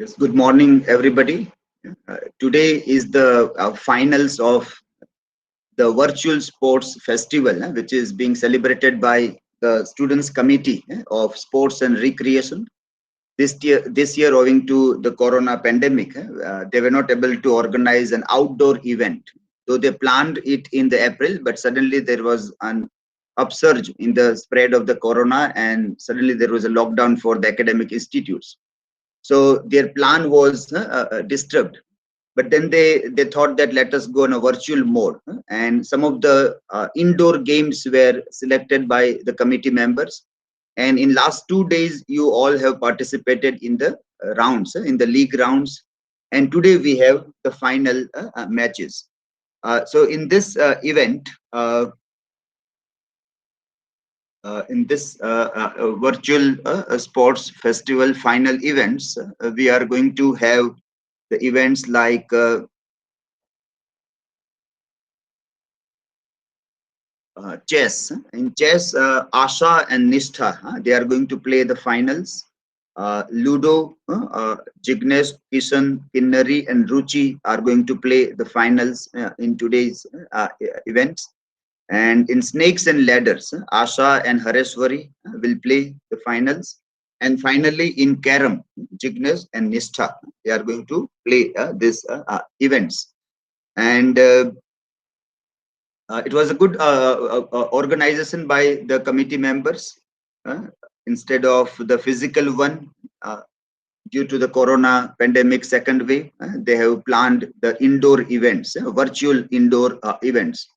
Yes, good morning, everybody. Today is the finals of the virtual sports festival, which is being celebrated by the Students Committee of Sports and Recreation. This year, owing to the Corona pandemic, they were not able to organize an outdoor event. So they planned it in the April, but suddenly there was an upsurge in the spread of the Corona, and suddenly there was a lockdown for the academic institutes. So their plan was disturbed, but then they thought that let us go on a virtual mode, and some of the indoor games were selected by the committee members, and in last 2 days you all have participated in the rounds, in the league rounds, and today we have the final matches. So in this virtual sports festival final events, we are going to have the events like chess. In chess, Asha and Nishtha, they are going to play the finals. Ludo, Jignesh, Kishan, Kinnari, and Ruchi are going to play the finals in today's events. And in snakes and ladders, Asha and Hareshwari will play the finals. And finally, in carom, Jignesh and Nishtha, they are going to play these events. And it was a good organization by the committee members. Instead of the physical one, due to the Corona pandemic second wave, they have planned the indoor events, virtual indoor events.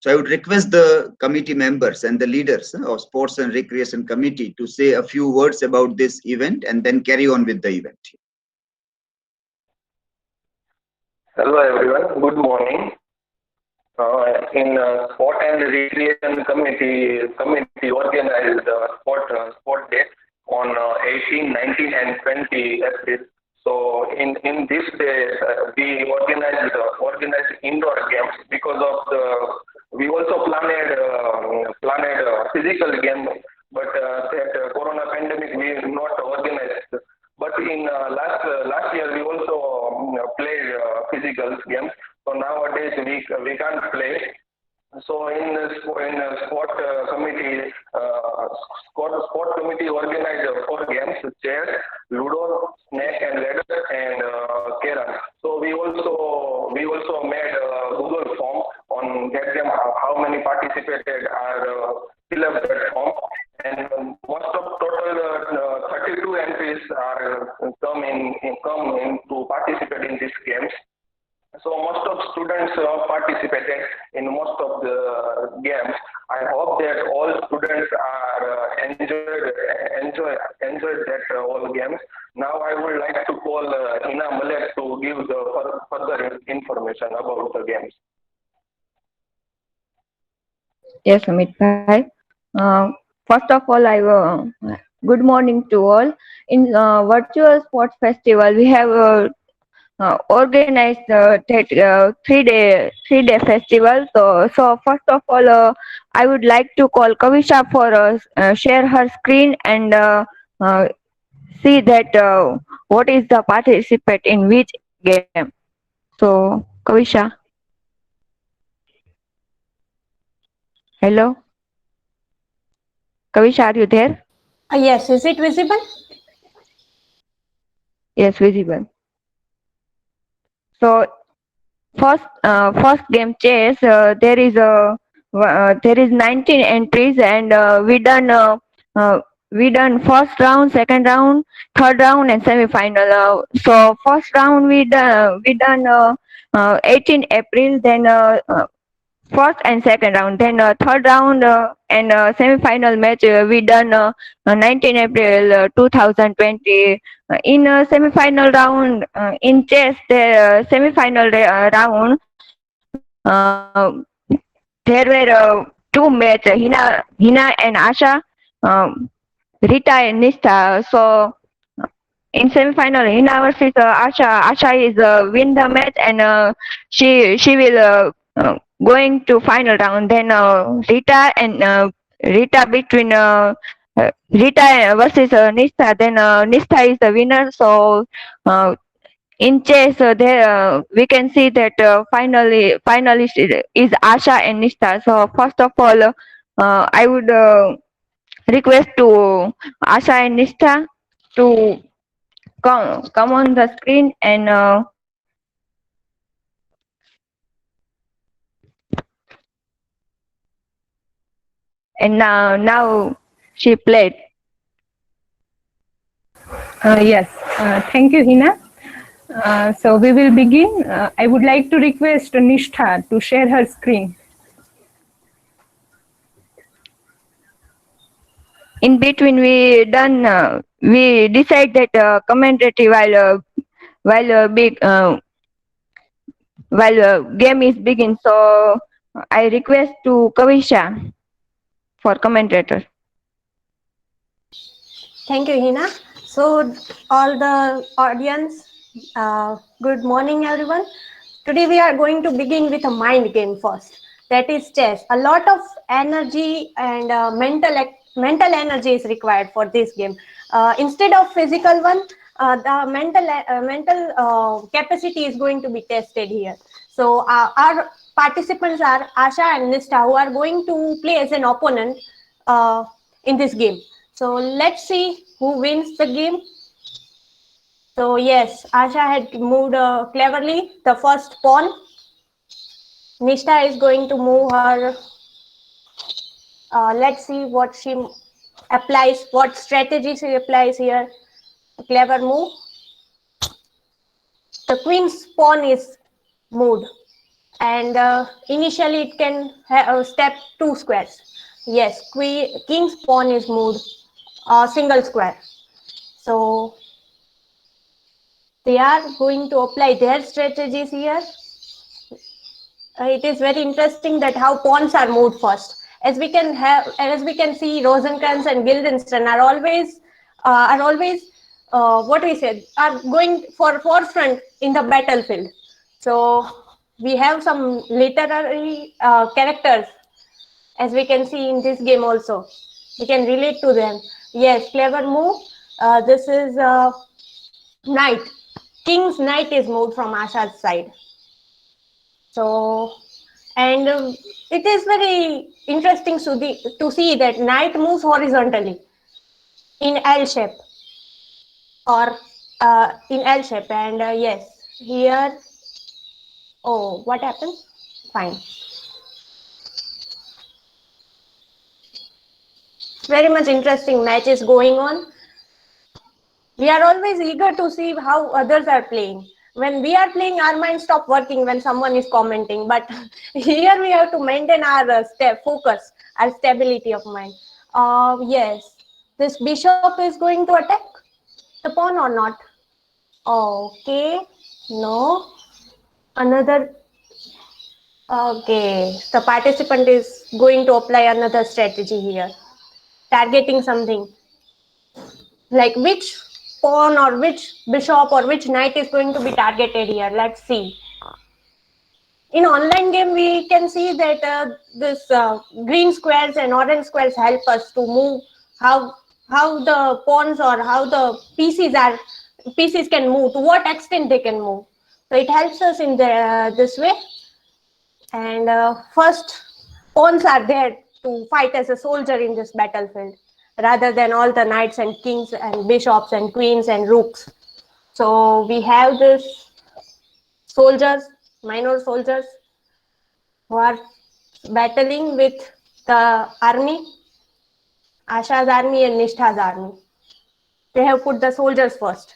So I would request the committee members and the leaders of Sports and Recreation Committee to say a few words about this event and then carry on with the event. Hello everyone, good morning. In Sport and Recreation Committee organized sport day on 18, 19 and 20 April. So in this day we organized indoor games because of we also planned physical game, but that Corona pandemic we not organized. But in last year we also played physical games. So nowadays we can't play. So in sport committee, sport committee organized 4 games: chess, ludo, snake and ladder, and carom. So we also made a Google form on that game. How many participated are fill up that form, and most of total 32 entries are come in to participate in these games. So most of students participated in most of the games. I hope that all students are enjoyed that all games. Now I would like to call Hina Malek to give the further information about the games. Yes, Amit Bhai. First of all, good morning to all. In virtual sports festival, we have organized that 3-day festival. So first of all, I would like to call Kavisha for share her screen and uh, see that what is the participate in which game. So Kavisha, hello, Kavisha, are you there? Yes, is it visible? Yes, visible. So first game chess. There is 19 entries, and we done first round, second round, third round, and semi final. So first round we done 18 April. Then first and second round. Then third round and semi-final match we done 19 April 2020. In semi-final round in chess, the semi-final round, there were 2 match, Hina and Asha, Rita and Nishtha. So in semi-final, Hina versus Asha. Asha is win the match, and she will going to final round. Then Rita between Rita versus Nishtha, then Nishtha is the winner. So in chess, there we can see that finalist is Asha and Nishtha. So first of all, I would request to Asha and Nishtha to come on the screen and now she played. Yes, thank you, Hina. So we will begin. I would like to request Nishtha to share her screen. In between, we decide that commentative big while game is begin. So I request to Kavisha for commentator. Thank you, Hina. So, all the audience, good morning, everyone. Today, we are going to begin with a mind game first. That is chess. A lot of energy and mental energy is required for this game. Instead of physical one, the mental capacity is going to be tested here. So, our participants are Asha and Nishtha, who are going to play as an opponent in this game. So let's see who wins the game. So yes, Asha had moved cleverly the first pawn. Nishtha is going to move her. Let's see what she applies, what strategy she applies here. A clever move. The queen's pawn is moved, and initially it can step 2 squares. Yes, king's pawn is moved, single square. So they are going to apply their strategies here. It is very interesting that how pawns are moved first. As we can see, Rosencrantz and Guildenstern are always what we said are going for forefront in the battlefield. So we have some literary characters, as we can see in this game also. We can relate to them. Yes, clever move. This is knight. King's knight is moved from Asha's side. So, and it is very interesting to see that knight moves horizontally in L shape or in L shape. And yes, here, oh, what happened? Fine. Very much interesting match is going on. We are always eager to see how others are playing. When we are playing, our mind stop working when someone is commenting. But here we have to maintain our focus, our stability of mind. Yes, this bishop is going to attack the pawn or not? Okay, no. Another. Okay, the participant is going to apply another strategy here, targeting something. Like which pawn or which bishop or which knight is going to be targeted here. Let's see. In online game, we can see that this green squares and orange squares help us to move how the pawns or how the pieces can move, to what extent they can move. So it helps us in this way. And first, pawns are there to fight as a soldier in this battlefield, rather than all the knights and kings and bishops and queens and rooks. So we have this soldiers, minor soldiers, who are battling with the army, Asha's army and Nishtha's army. They have put the soldiers first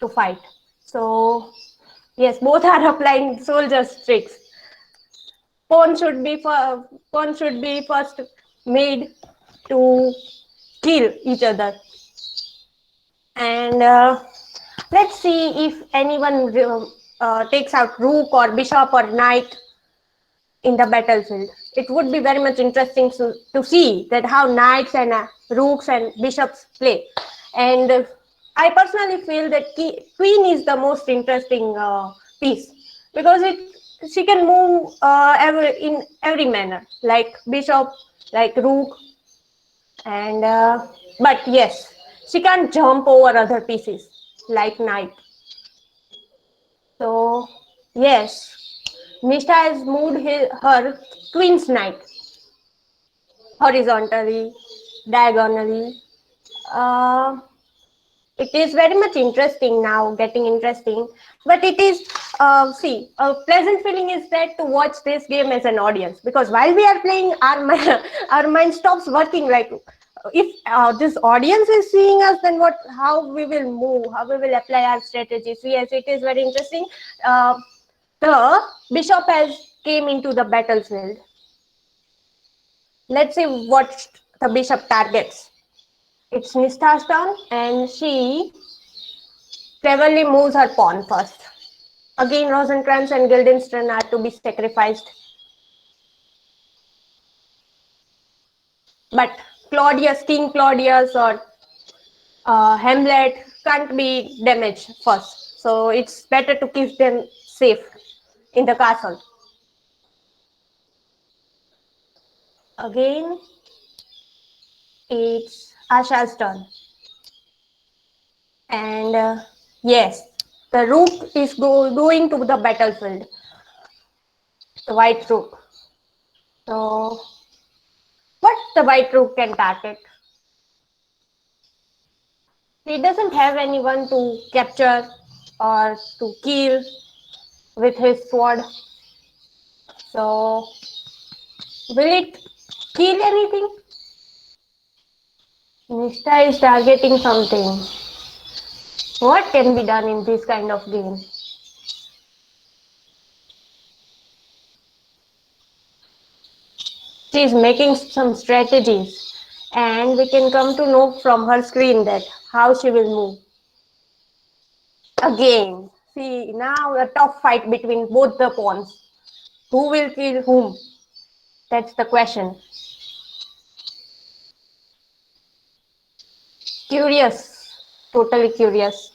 to fight. So yes, both are applying soldiers tricks. Pawn should be first made to kill each other. And let's see if anyone takes out rook or bishop or knight in the battlefield. It would be very much interesting to see that how knights and rooks and bishops play. And I personally feel that queen is the most interesting piece, because she can move in every manner, like bishop, like rook, And but yes, she can't jump over other pieces like knight. So yes, Nishtha has moved her queen's knight horizontally, diagonally. Uh, it is very much interesting now, getting interesting. But it is, see, a pleasant feeling is that to watch this game as an audience, because while we are playing, our mind, our mind stops working. Like, if this audience is seeing us, then what? How we will move? How we will apply our strategies? Yes, it is very interesting. The bishop has came into the battlefield. Let's see what the bishop targets. It's Nishtha's turn, and she cleverly moves her pawn first. Again, Rosencrantz and Guildenstern are to be sacrificed. But Claudius, King Claudius or Hamlet can't be damaged first. So it's better to keep them safe in the castle. Again, it's Asha's turn. And yes, the rook is going to the battlefield. The white rook. So what the white rook can target? He doesn't have anyone to capture or to kill with his sword. So will it kill anything? Nishtha is targeting something. What can be done in this kind of game? She is making some strategies, and we can come to know from her screen that how she will move. Again, see now a tough fight between both the pawns. Who will kill whom? That's the question. Curious, totally curious.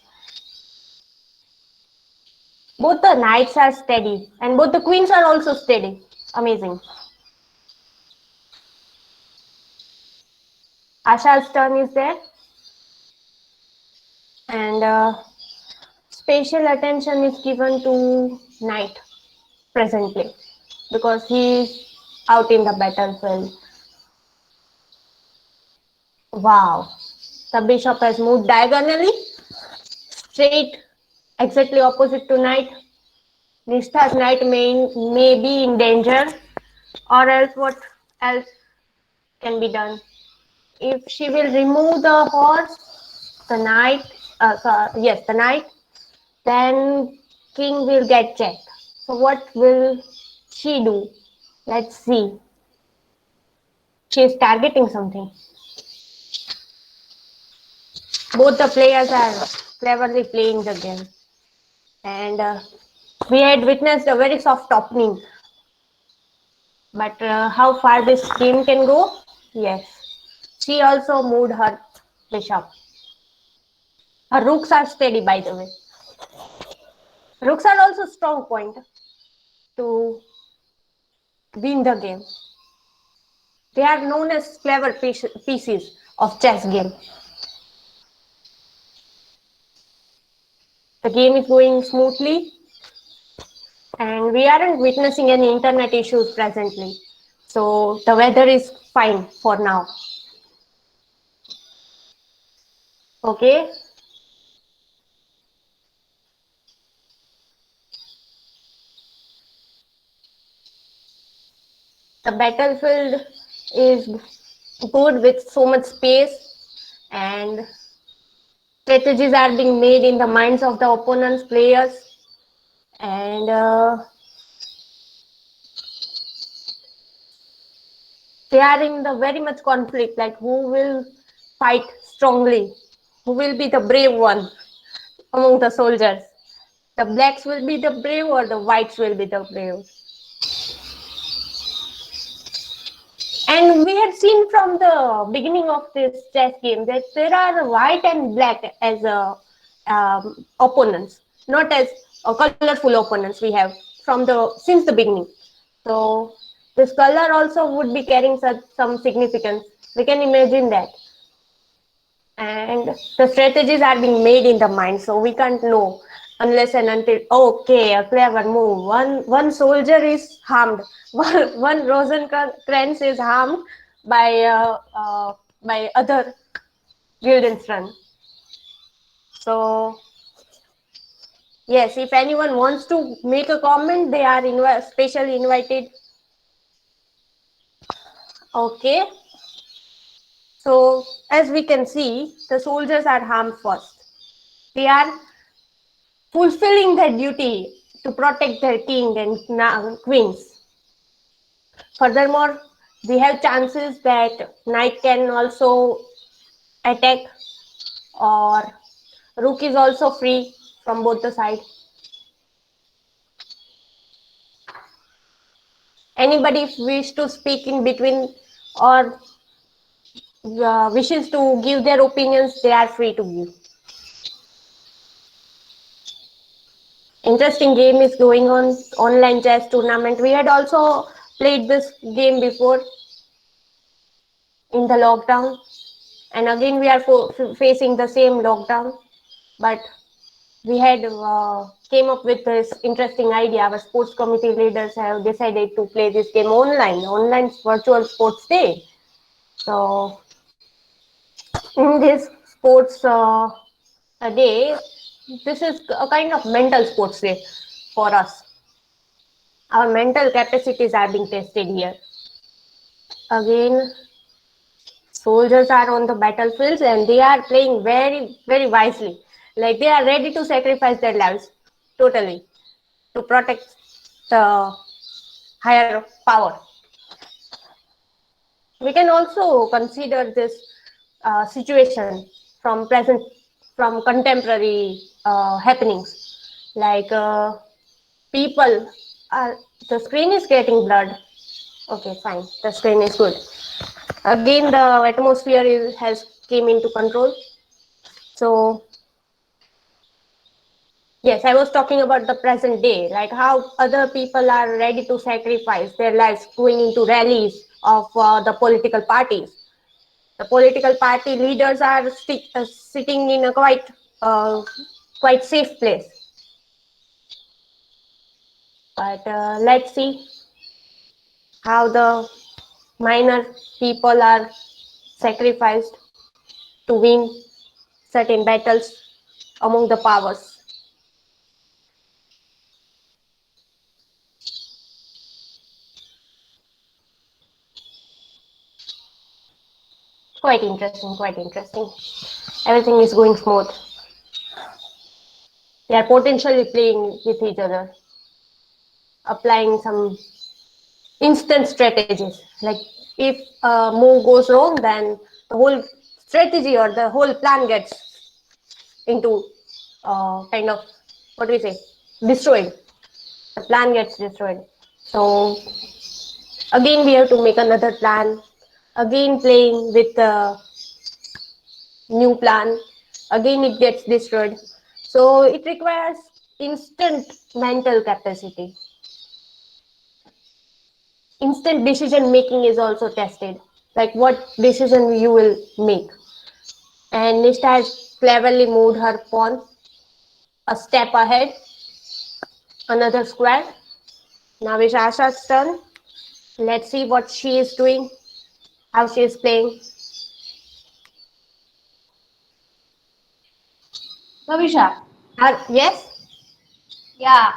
Both the knights are steady, and both the queens are also steady. Amazing. Asha's turn is there, and special attention is given to knight presently because he is out in the battlefield. Wow, the bishop has moved diagonally, straight, exactly opposite to knight. Nishtha's knight may be in danger, or else what else can be done? If she will remove the horse, the knight, yes, the knight, then king will get checked. So what will she do? Let's see. She is targeting something. Both the players are cleverly playing the game. And we had witnessed a very soft opening. But how far this game can go? Yes. She also moved her bishop. Her rooks are steady, by the way. Rooks are also strong point to win the game. They are known as clever pieces of chess game. The game is going smoothly, and we aren't witnessing any internet issues presently. So the weather is fine for now. Okay. The battlefield is good with so much space, and strategies are being made in the minds of the opponent's players, and they are in the very much conflict, like who will fight strongly, who will be the brave one among the soldiers. The blacks will be the brave or the whites will be the brave. And we had seen from the beginning of this chess game that there are white and black as opponents, not as colorful opponents we have from the since the beginning. So This color also would be carrying some significance. We can imagine that. And the strategies are being made in the mind, so we can't know unless and until, okay, a clever move. One soldier is harmed. One Rosencrantz is harmed by other Guildenstern. So yes, if anyone wants to make a comment, they are specially invited. Okay. So as we can see, the soldiers are harmed first. They are fulfilling their duty to protect their king and queens. Furthermore, we have chances that knight can also attack, or rook is also free from both the sides. Anybody wish to speak in between or wishes to give their opinions, they are free to give. Interesting game is going on, online chess tournament. We had also played this game before in the lockdown, and again we are facing the same lockdown, but we had came up with this interesting idea. Our sports committee leaders have decided to play this game online virtual sports day. So in this sports day, this is a kind of mental sports day for us. Our mental capacities are being tested here. Again, soldiers are on the battlefields and they are playing very, very wisely. Like they are ready to sacrifice their lives totally to protect the higher power. We can also consider this situation from contemporary happenings. Like people are, the screen is getting blurred. Okay, fine. The screen is good. Again, the atmosphere has came into control. So yes, I was talking about the present day, like how other people are ready to sacrifice their lives going into rallies of the political parties. The political party leaders are sitting in a quite safe place. But let's see how the minor people are sacrificed to win certain battles among the powers. Quite interesting, quite interesting. Everything is going smooth. They are potentially playing with each other, applying some instant strategies. Like if a move goes wrong, then the whole strategy or the whole plan gets into kind of, what do we say, destroyed. The plan gets destroyed. So again, we have to make another plan. Again, playing with the new plan. Again, it gets destroyed. So it requires instant mental capacity. Instant decision making is also tested, like what decision you will make. And Nishtha has cleverly moved her pawn a step ahead, another square. Now it's Asha's turn. Let's see what she is doing, how she is playing. Kavisha, Yes? yeah,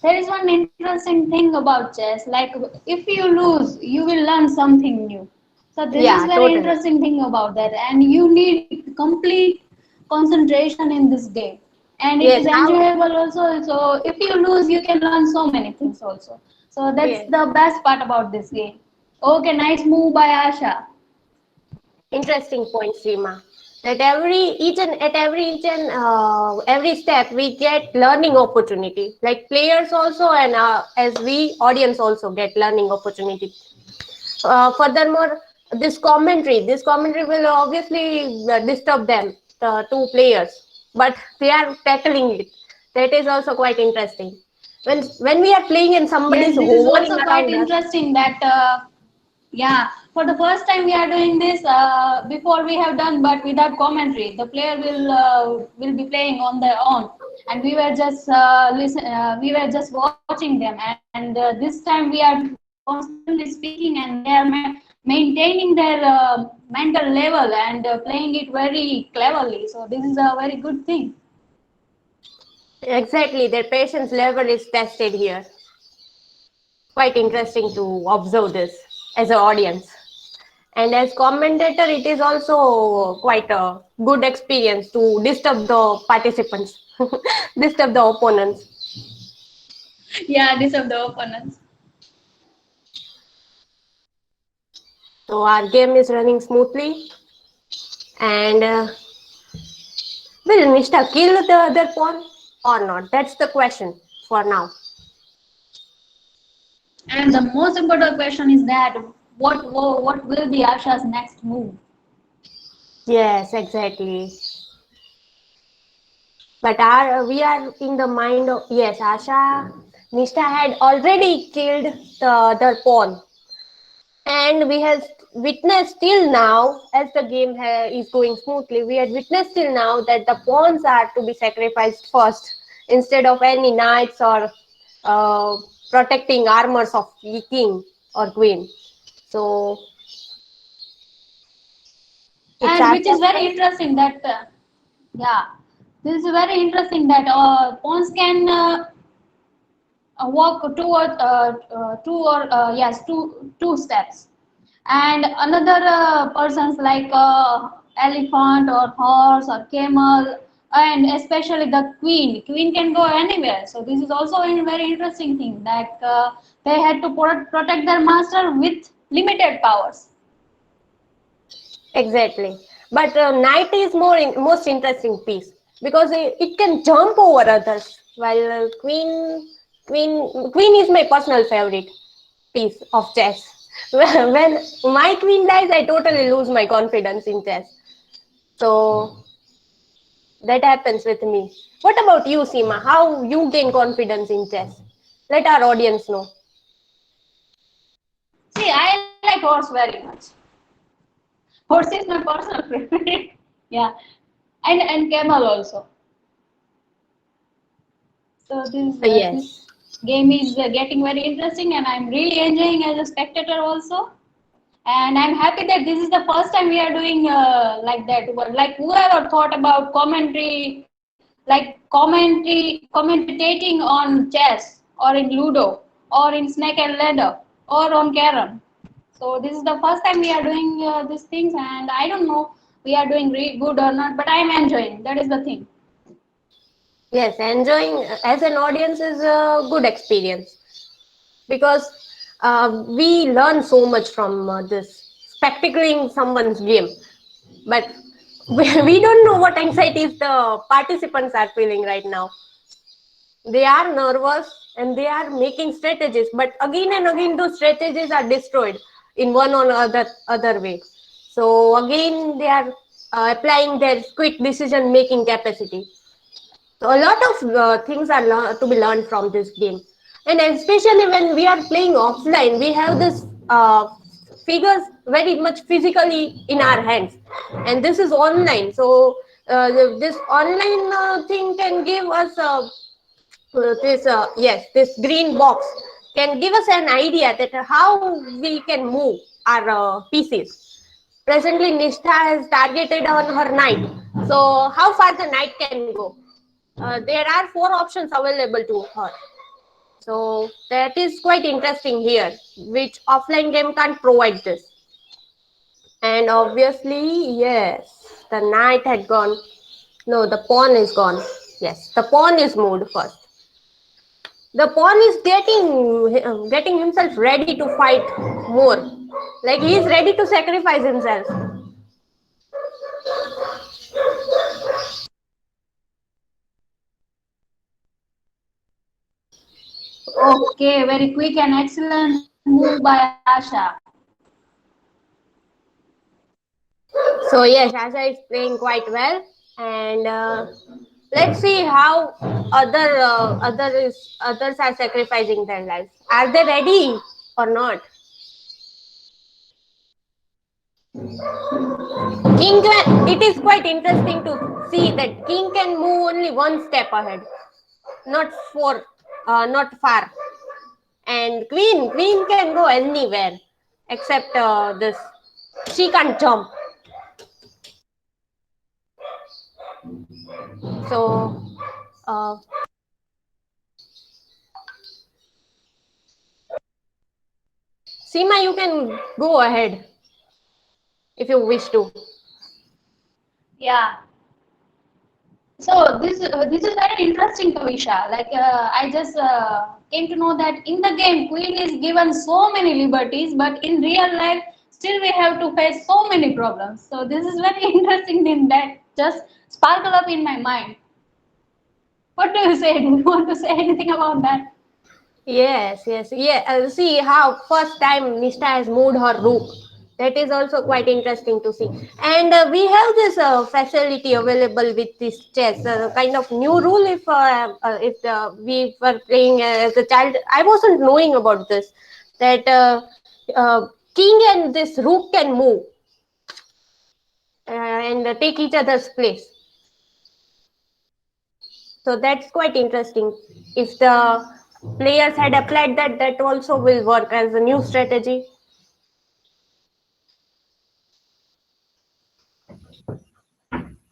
there is one interesting thing about chess. Like, if you lose, you will learn something new. So this is Yeah, very totally. interesting thing about that, and you need complete concentration in this game, and it is Yes, how? enjoyable also. So if you lose, you can learn so many things also. So that's Yes. the best part about this game. Okay, nice move by Asha. Interesting point, Seema. That every step we get learning opportunity. Like players also, and as we audience also get learning opportunity. Furthermore, this commentary will obviously disturb them, the two players, but they are tackling it. That is also quite interesting. when we are playing and somebody Yes, is this is hovering also quite around us. interesting that yeah, for the first time we are doing this. Before we have done, but without commentary. The player will be playing on their own, and we were just listen. We were just watching them, and this time we are constantly speaking, and they are maintaining their mental level and playing it very cleverly. So this is a very good thing. Exactly, their patience level is tested here. Quite interesting to observe this as an audience. And as commentator, it is also quite a good experience to disturb the participants, disturb the opponents. Yeah, these are the opponents. So our game is running smoothly. And will Nishtha kill the other pawn or not? That's the question for now. And the most important question is that what will be Asha's next move? Yes, exactly. But we are in the mind of, yes, Asha, Nishtha had already killed the other pawn. And we have witnessed till now, as the game is going smoothly, we had witnessed till now that the pawns are to be sacrificed first instead of any knights or uh, protecting armors of the king or queen. So it's And which is Asha's very turn. interesting that yeah, this is very interesting that pawns can walk two steps, and another persons like elephant or horse or camel, and especially the queen can go anywhere. So this is also a very interesting thing that they had to protect their master with limited powers. Exactly. But knight is most interesting piece because it can jump over others, while queen is my personal favorite piece of chess. When my queen dies, I totally lose my confidence in chess. So that happens with me. What about you, Seema? How you gain confidence in chess? Let our audience know. See, I like horse very much. Horse is my personal favorite. Yeah, and camel also. So this Yes. game is getting very interesting, and I'm really enjoying as a spectator also. And I'm happy that this is the first time we are doing like that. Like whoever thought about commentary, like commentating on chess or in Ludo or in Snake and Ladder or on Carom. So this is the first time we are doing these things, and I don't know we are doing really good or not, but I am enjoying. That is the thing. Yes, enjoying as an audience is a good experience because we learn so much from this spectacling someone's game. But we don't know what anxieties the participants are feeling right now. They are nervous and they are making strategies, but again and again those strategies are destroyed in one or other way. So again they are applying their quick decision making capacity. So a lot of things are to be learned from this game, and especially when we are playing offline, we have this figures very much physically in our hands, and this is online. So this online thing can give us this green box can give us an idea that how we can move our pieces. Presently, Nishtha has targeted on her knight. So how far the knight can go? There are four options available to her. So that is quite interesting here, which offline game can't provide this. And obviously, yes, the knight had gone. No, the pawn is gone. Yes, the pawn is moved first. The pawn is getting himself ready to fight more. Like he is ready to sacrifice himself. Okay, very quick and excellent move by Asha. So yes, Asha is playing quite well, and Let's see how others are sacrificing their lives. Are they ready or not? It is quite interesting to see that king can move only one step ahead, not far. And queen can go anywhere except this. She can't jump. So, uh, Seema, you can go ahead if you wish to. Yeah. So this is very interesting, Kavisha. Like I just came to know that in the game, Queen is given so many liberties, but in real life, still we have to face so many problems. So this is very interesting. In that, just sparkle up in my mind. What do you say? Do you want to say anything about that? Yes. Yeah. See how first time Nishtha has moved her rook. That is also quite interesting to see. And we have this facility available with this chess, kind of new rule. If we were playing as a child, I wasn't knowing about this. That king and this rook can move and take each other's place. So that's quite interesting. If the players had applied that, that also will work as a new strategy.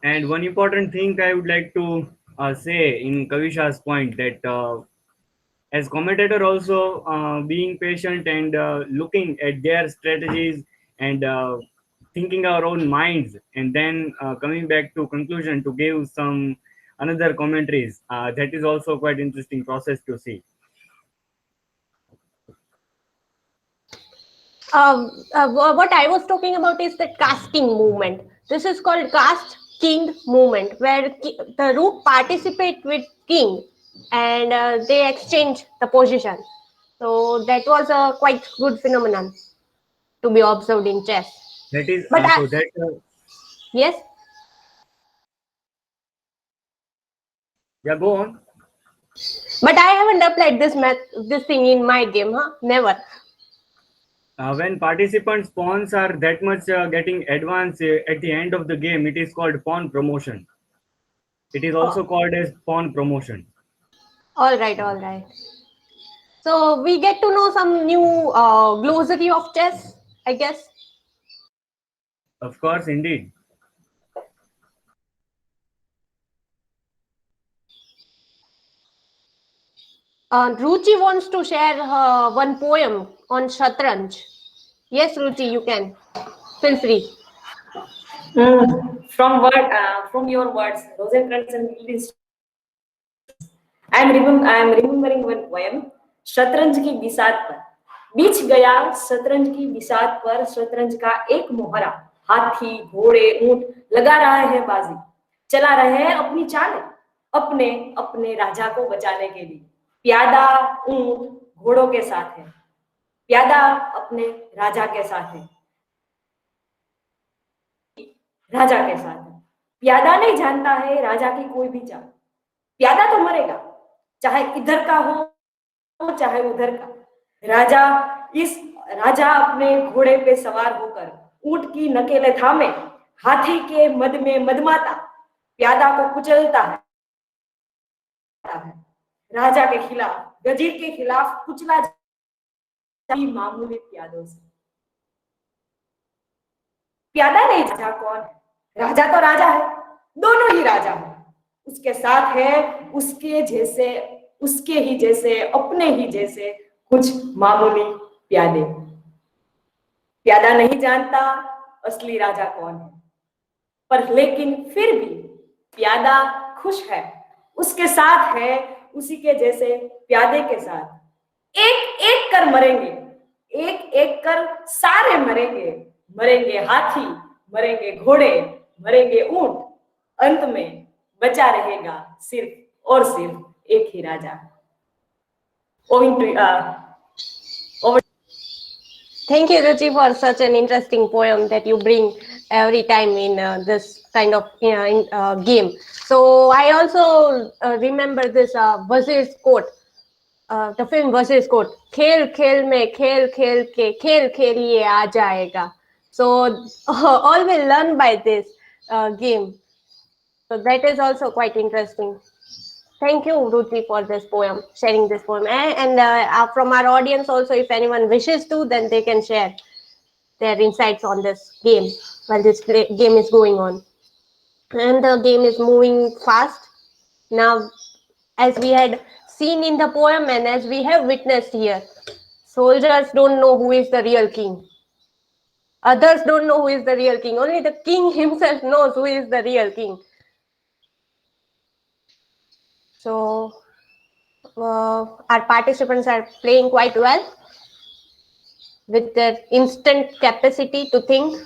And one important thing I would like to say in Kavisha's point that as commentator also being patient and looking at their strategies and thinking our own minds and then coming back to conclusion to give some another commentaries, that is also quite interesting process to see. What I was talking about is the casting movement. This is called cast king movement, where the rook participate with king and they exchange the position. So that was a quite good phenomenon to be observed in chess. That is But so that yes, yeah, go on. but I haven't applied this thing in my game, huh? Never. When participants pawns are that much getting advanced at the end of the game, it is called pawn promotion. It is Oh, also called as pawn promotion. all right, all right. So we get to know some new glossary of chess, I guess. Of course, indeed. Ruchi wants to share one poem on Shatranj. Yes, Ruchi, you can. Feel free. From your words, Rosencrantz and I am remembering one poem, शतरंज की बिसात पर बीच गया शतरंज की बिसात पर शतरंज का एक मोहरा हाथी घोड़े ऊंट लगा रहा है बाजी चला रहे हैं अपनी चाल अपने अपने राजा को बचाने के लिए प्यादा ऊंट घोड़ों के साथ है प्यादा अपने राजा के साथ है राजा के साथ है प्यादा नहीं जानता है राजा की कोई भी चाल प्यादा तो मरेगा चाहे इधर का हो चाहे उधर का राजा अपने घोड़े पे सवार होकर ऊंट की नकेले थामे हाथी के मद में मदमाता प्यादा को कुचलता है राजा के खिलाफ वजीर के खिलाफ कुचला मामूली प्यादों से प्यादा नहीं राजा कौन है राजा तो राजा है दोनों ही राजा है उसके साथ है उसके ही जैसे अपने ही जैसे कुछ मामूली प्यादे प्यादा नहीं जानता असली राजा कौन है पर लेकिन फिर भी प्यादा खुश है उसके साथ है उसी के जैसे प्यादे के साथ एक एक कर मरेंगे एक एक कर सारे मरेंगे हाथी मरेंगे घोड़े मरेंगे ऊंट अंत में बचा रहेगा सिर्फ और सिर्फ एक ही राजा Thank you, Ruchi, for such an interesting poem that you bring every time in this kind of game. So I also remember this Wazir's quote, the film Wazir's quote, "Khel khel mein khel khel ke khel kheliye aa jayega." So all will learn by this game. So that is also quite interesting. Thank you, Ruti, for this poem, sharing this poem. And from our audience also, if anyone wishes to, then they can share their insights on this game while this game is going on. And the game is moving fast. Now, as we had seen in the poem and as we have witnessed here, soldiers don't know who is the real king. Others don't know who is the real king. Only the king himself knows who is the real king. So, our participants are playing quite well with their instant capacity to think.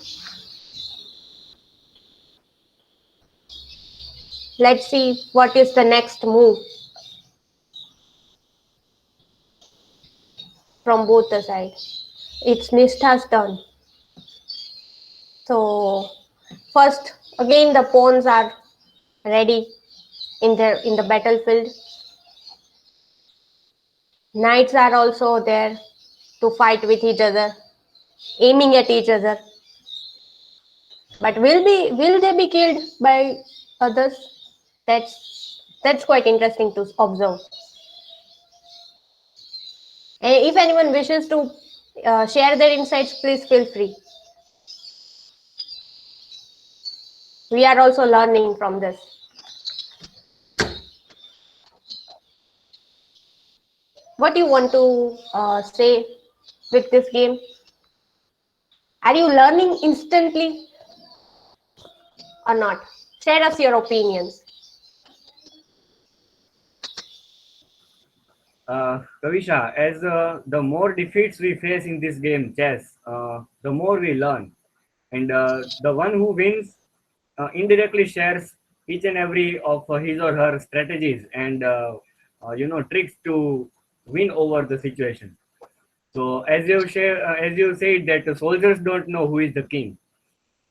Let's see what is the next move from both the sides. It's Nishtha's turn. So first, again, the pawns are ready in the battlefield. Knights are also there to fight with each other, aiming at each other. But will they be killed by others? That's quite interesting to observe. And if anyone wishes to share their insights, please feel free. We are also learning from this. What do you want to say with this game? Are you learning instantly or not? Share us your opinions. Kavisha, as the more defeats we face in this game, chess, the more we learn. And the one who wins indirectly shares each and every of his or her strategies and tricks to win over the situation. So as you said that the soldiers don't know who is the king.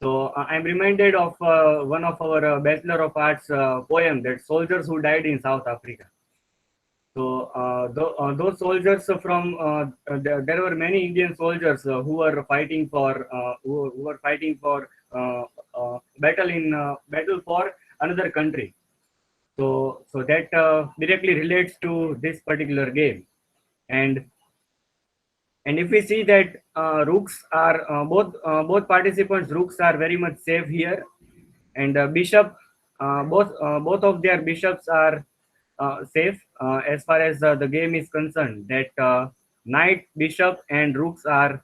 So I'm reminded of one of our Bachelor of Arts poem, that soldiers who died in South Africa. So those soldiers from there were many Indian soldiers who were fighting for battle for another country. So that directly relates to this particular game. And if we see that rooks are both participants, rooks are very much safe here, and bishop, both of their bishops are safe as far as the game is concerned. That knight, bishop, and rooks are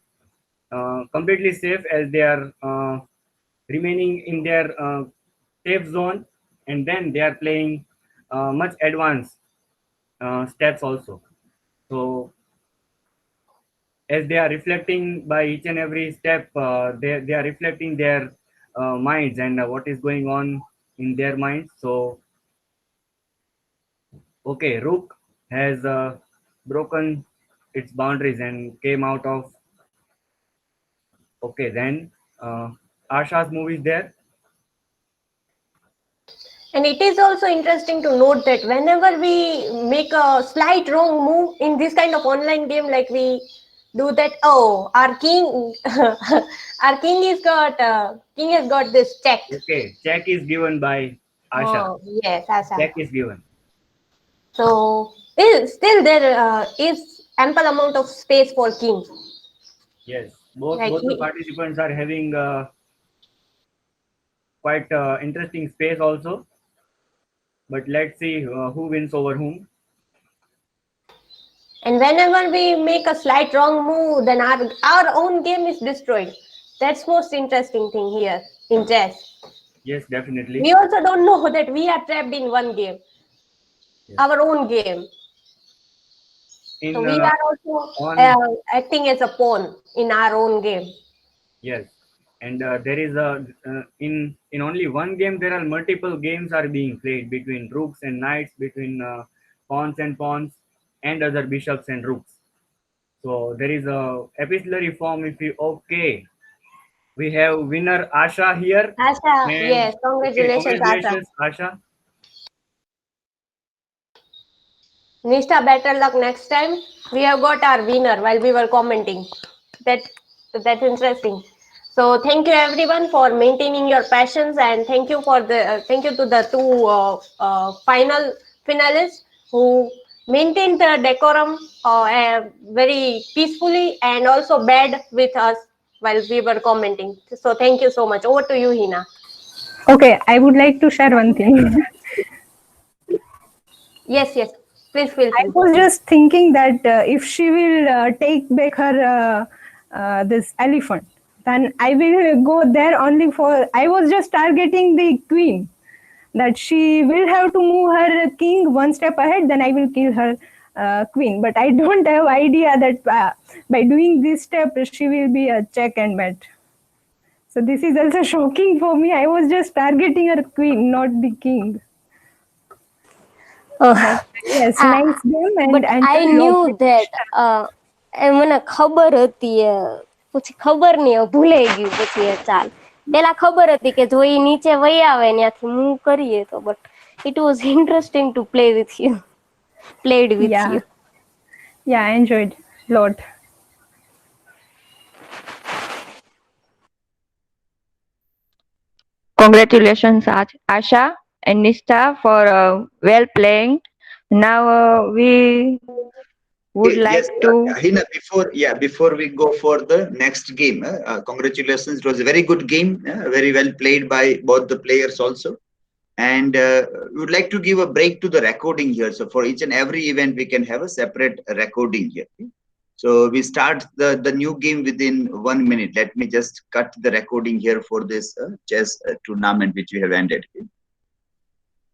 completely safe as they are remaining in their safe zone, and then they are playing much advanced steps also. So as they are reflecting by each and every step, they are reflecting their minds and what is going on in their minds. So okay, rook has broken its boundaries and came out of. Okay, then Asha's move is there. And it is also interesting to note that whenever we make a slight wrong move in this kind of online game, like we do that, oh, our king, our king has got this check. Okay, check is given by Asha. Oh, yes, Asha. Check is given. So still there is ample amount of space for king. Yes, both Like the participants are having quite interesting space also. But let's see who wins over whom. And whenever we make a slight wrong move, then our own game is destroyed. That's most interesting thing here in chess. Yes, definitely. We also don't know that we are trapped in one game, yes. Our own game. So we are also acting as a pawn in our own game. Yes, and there is in only one game there are multiple games are being played between rooks and knights, between pawns and other bishops and rooks. So there is a epistolary form. If you okay, We have winner Asha here. Asha, And yes, okay, congratulations, Asha. congratulations, Asha. Nishtha, better luck next time. We have got our winner while we were commenting. That that's interesting. So thank you everyone for maintaining your passions, and thank you for the thank you to the two final finalists who maintained the decorum very peacefully and also bad with us while we were commenting. So thank you so much. Over to you, Hina. Okay, I would like to share one thing. Yes, yes. Please feel I free. was just thinking that if she will take back her this elephant, then I will go there only for. I was just targeting the queen, that she will have to move her king one step ahead, then I will kill her queen. But I don't have idea that by doing this step she will be a check and mate. So this is also shocking for me. I was just targeting her queen, not the king. But yes, nice game and But I enjoy your knew that મને ખબર હતી પછી ખબર નહીં ભૂલાઈ ગયું પછી ચાલ પેલા ખબર હતી કે જો એ નીચે વહી આવે ત્યાંથી મૂવ કરીએ તો but it was interesting to play with you, played with Yeah. you. Yeah, I enjoyed a lot. Congratulations, Asha and Nishtha, for well playing. Now we would like Yes, to. Hina, before we go for the next game, congratulations. It was a very good game, very well played by both the players also. And we would like to give a break to the recording here. So for each and every event, we can have a separate recording here. So we start the new game within 1 minute. Let me just cut the recording here for this chess tournament which we have ended.